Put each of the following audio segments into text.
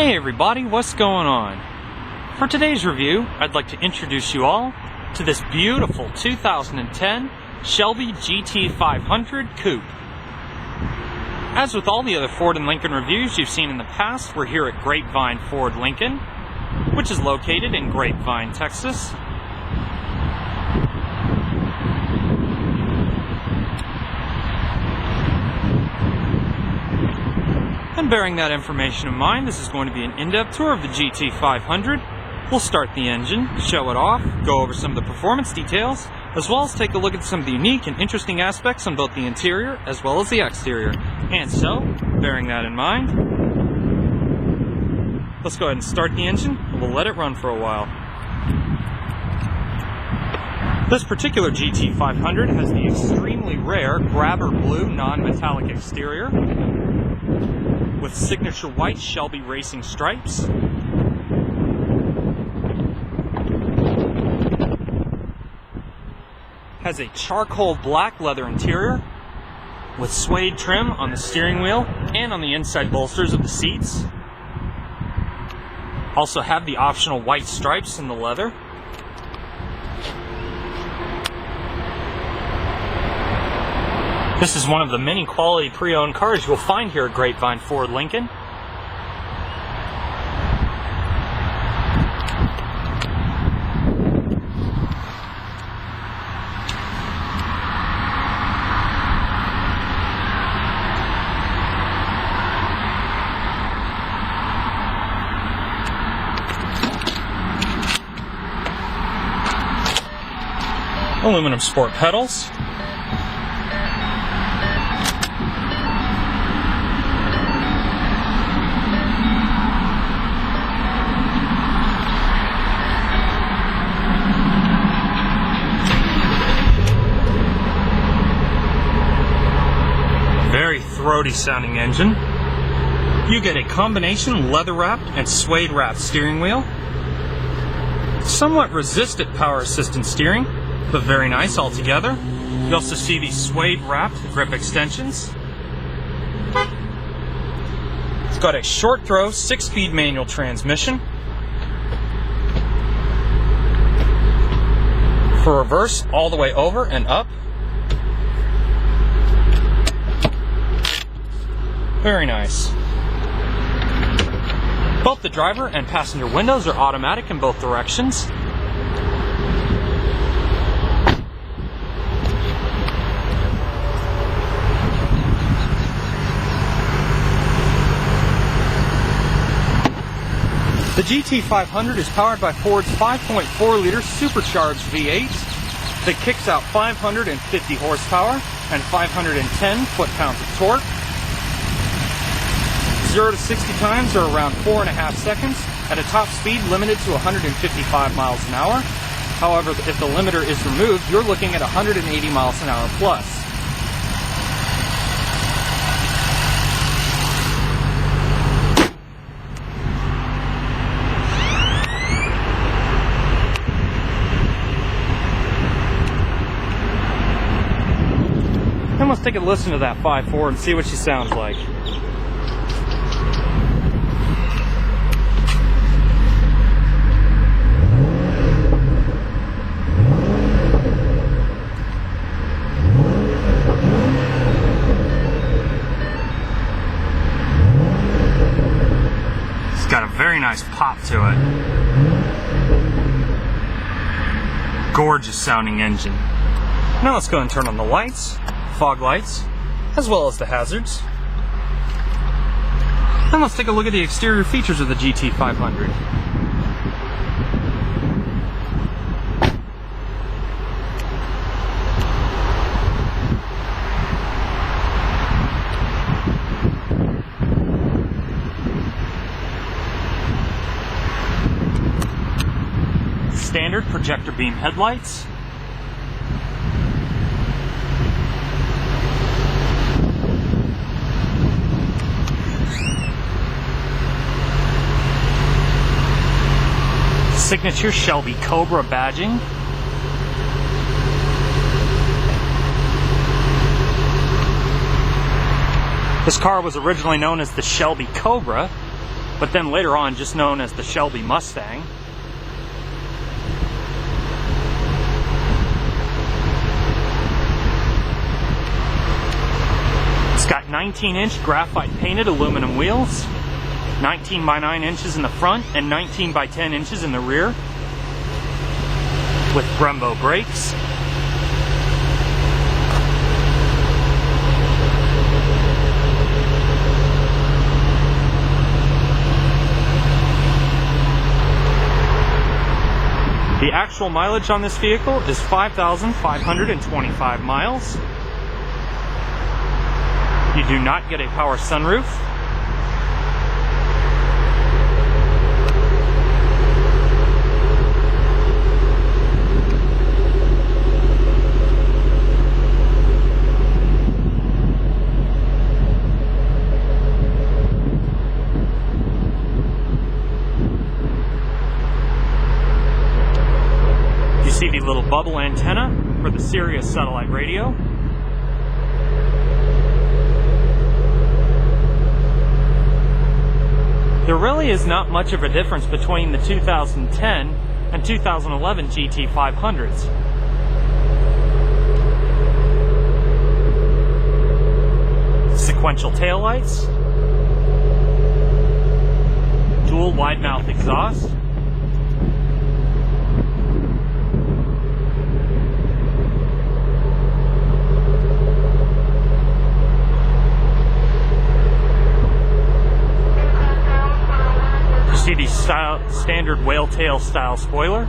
Hey everybody, what's going on? For today's review, I'd like to introduce you all to this beautiful 2010 Shelby GT500 Coupe. As with all the other Ford and Lincoln reviews you've seen in the past, we're here at Grapevine Ford Lincoln, which is located in Grapevine, Texas. And bearing that information in mind, this is going to be an in-depth tour of the GT500. We'll start the engine, show it off, go over some of the performance details, as well as take a look at some of the unique and interesting aspects on both the interior as well as the exterior. And so, bearing that in mind, let's go ahead and start the engine, and we'll let it run for a while. This particular GT500 has the extremely rare grabber blue non-metallic exterior with signature white Shelby racing stripes. Has a charcoal black leather interior with suede trim on the steering wheel and on the inside bolsters of the seats. Also have the optional white stripes in the leather. This is one of the many quality pre-owned cars you'll find here at Grapevine Ford Lincoln. Aluminum sport pedals. Very throaty sounding engine. You get a combination leather wrapped and suede wrapped steering wheel. Somewhat resistant power assistant steering, but very nice altogether. You also see these suede wrapped grip extensions. It's got a short throw 6-speed manual transmission. For reverse all the way over and up. Very nice. Both the driver and passenger windows are automatic in both directions. The GT500 is powered by Ford's 5.4-liter supercharged V8 that kicks out 550 horsepower and 510 foot-pounds of torque. 0 to 60 times are around 4.5 seconds at a top speed limited to 155 miles an hour. However, if the limiter is removed, you're looking at 180 miles an hour plus. And let's take a listen to that 5.4 and see what she sounds like. Got a very nice pop to it. Gorgeous sounding engine. Now let's go and turn on the lights, fog lights, as well as the hazards. And let's take a look at the exterior features of the GT500. Standard projector beam headlights. Signature Shelby Cobra badging. This car was originally known as the Shelby Cobra, but then later on just known as the Shelby Mustang. It's got 19-inch graphite painted aluminum wheels, 19 by 9 inches in the front and 19 by 10 inches in the rear, with Brembo brakes. The actual mileage on this vehicle is 5,525 miles. You do not get a power sunroof. You see the little bubble antenna for the Sirius satellite radio. There really is not much of a difference between the 2010 and 2011 GT500s. Sequential taillights, dual wide mouth exhaust, see the standard whale tail style spoiler.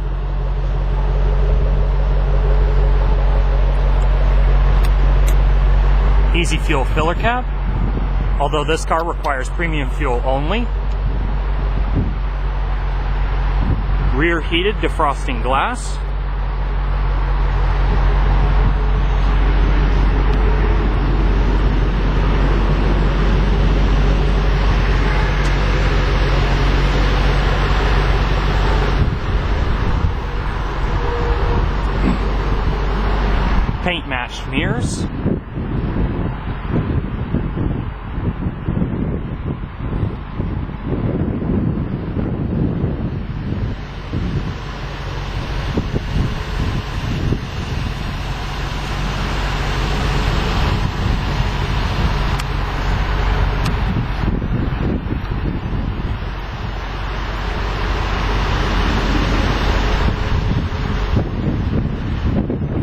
Easy fuel filler cap, although this car requires premium fuel only. Rear heated defrosting glass. Paint matched mirrors.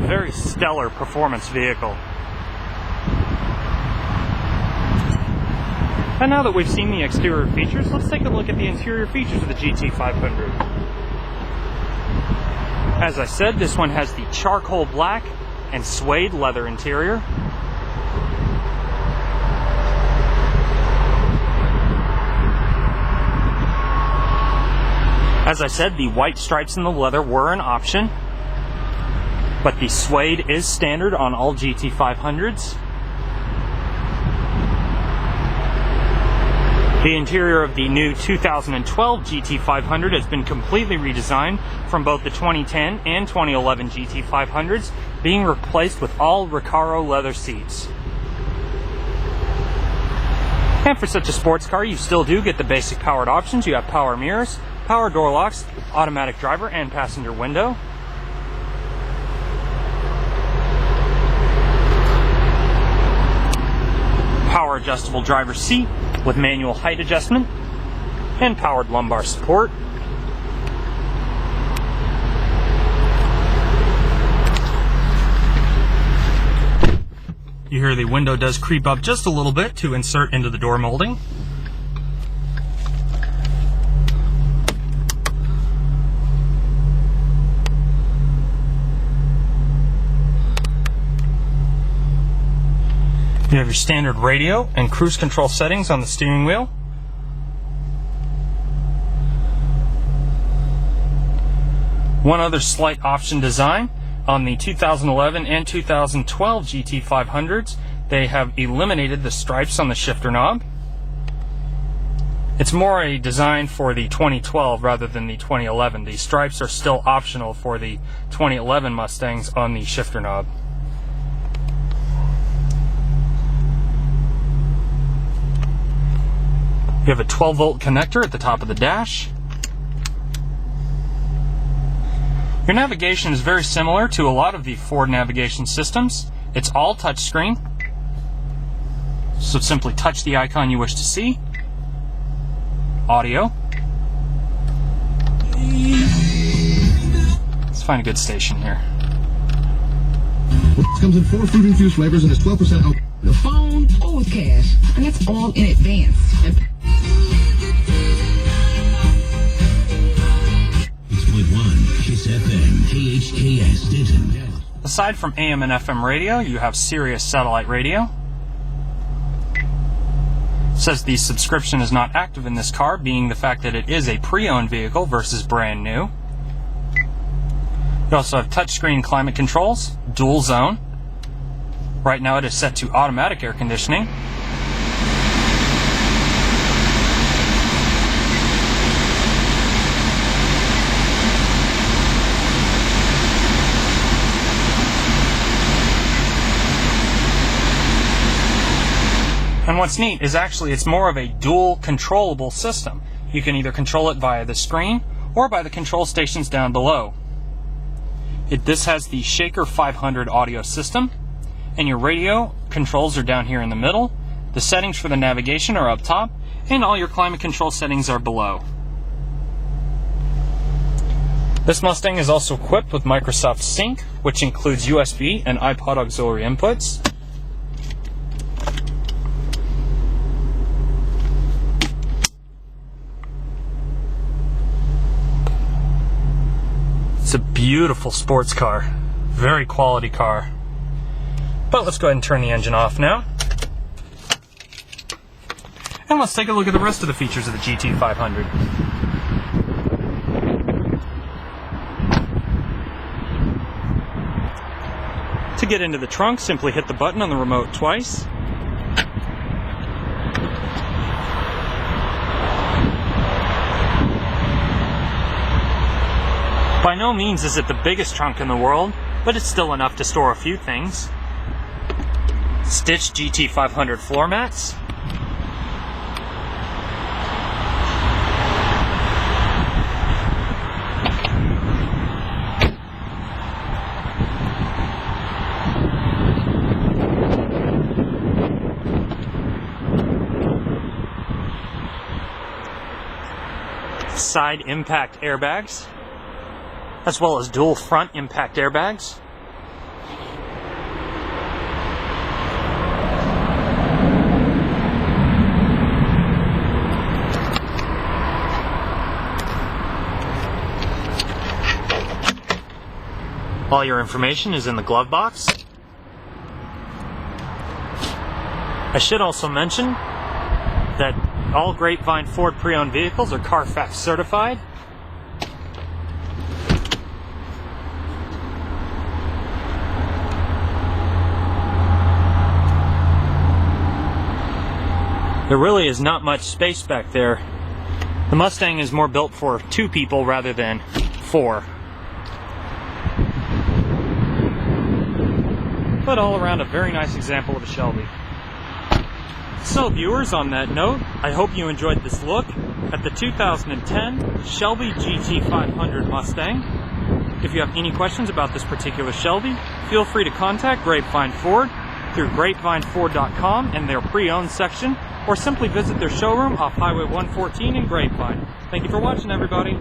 Very stellar performance vehicle. And now that we've seen the exterior features, let's take a look at the interior features of the GT500. As I said, this one has the charcoal black and suede leather interior. As I said, the white stripes in the leather were an option, but the suede is standard on all GT500s. The interior of the new 2012 GT500 has been completely redesigned from both the 2010 and 2011 GT500s, being replaced with all Recaro leather seats. And for such a sports car, you still do get the basic powered options. You have power mirrors, power door locks, automatic driver and passenger window. Power adjustable driver's seat with manual height adjustment and powered lumbar support. You hear the window does creep up just a little bit to insert into the door molding. You have your standard radio and cruise control settings on the steering wheel. One other slight option design on the 2011 and 2012 GT500s, they have eliminated the stripes on the shifter knob. It's more a design for the 2012 rather than the 2011. The stripes are still optional for the 2011 Mustangs on the shifter knob. You have a 12-volt connector at the top of the dash. Your navigation is very similar to a lot of the Ford navigation systems. It's all touchscreen. So simply touch the icon you wish to see. Audio. Let's find a good station here. It comes in 4 fruit-infused flavors and is 12% alcohol. The phone or with cash, and that's all in advance. 6.1 Kiss FM, KHKS, Denton. Aside from AM and FM radio, you have Sirius satellite radio. It says the subscription is not active in this car, being the fact that it is a pre-owned vehicle versus brand new. You also have touchscreen climate controls, dual zone. Right now it is set to automatic air conditioning. And what's neat is actually it's more of a dual controllable system. You can either control it via the screen or by the control stations down below. This has the Shaker 500 audio system, and your radio controls are down here in the middle. The settings for the navigation are up top, and all your climate control settings are below. This Mustang is also equipped with Microsoft Sync, which includes USB and iPod auxiliary inputs. It's a beautiful sports car, very quality car. But let's go ahead and turn the engine off now. And let's take a look at the rest of the features of the GT500. To get into the trunk, simply hit the button on the remote twice. By no means is it the biggest trunk in the world, but it's still enough to store a few things. Stitched GT500 floor mats. Side impact airbags, as well as dual front impact airbags. All your information is in the glove box. I should also mention that all Grapevine Ford pre-owned vehicles are Carfax certified. There really is not much space back there. The Mustang is more built for 2 people rather than 4. But all around a very nice example of a Shelby. So viewers, on that note, I hope you enjoyed this look at the 2010 Shelby GT500 Mustang. If you have any questions about this particular Shelby, feel free to contact Grapevine Ford through grapevineford.com and their pre-owned section, or simply visit their showroom off Highway 114 in Grapevine. Thank you for watching, everybody.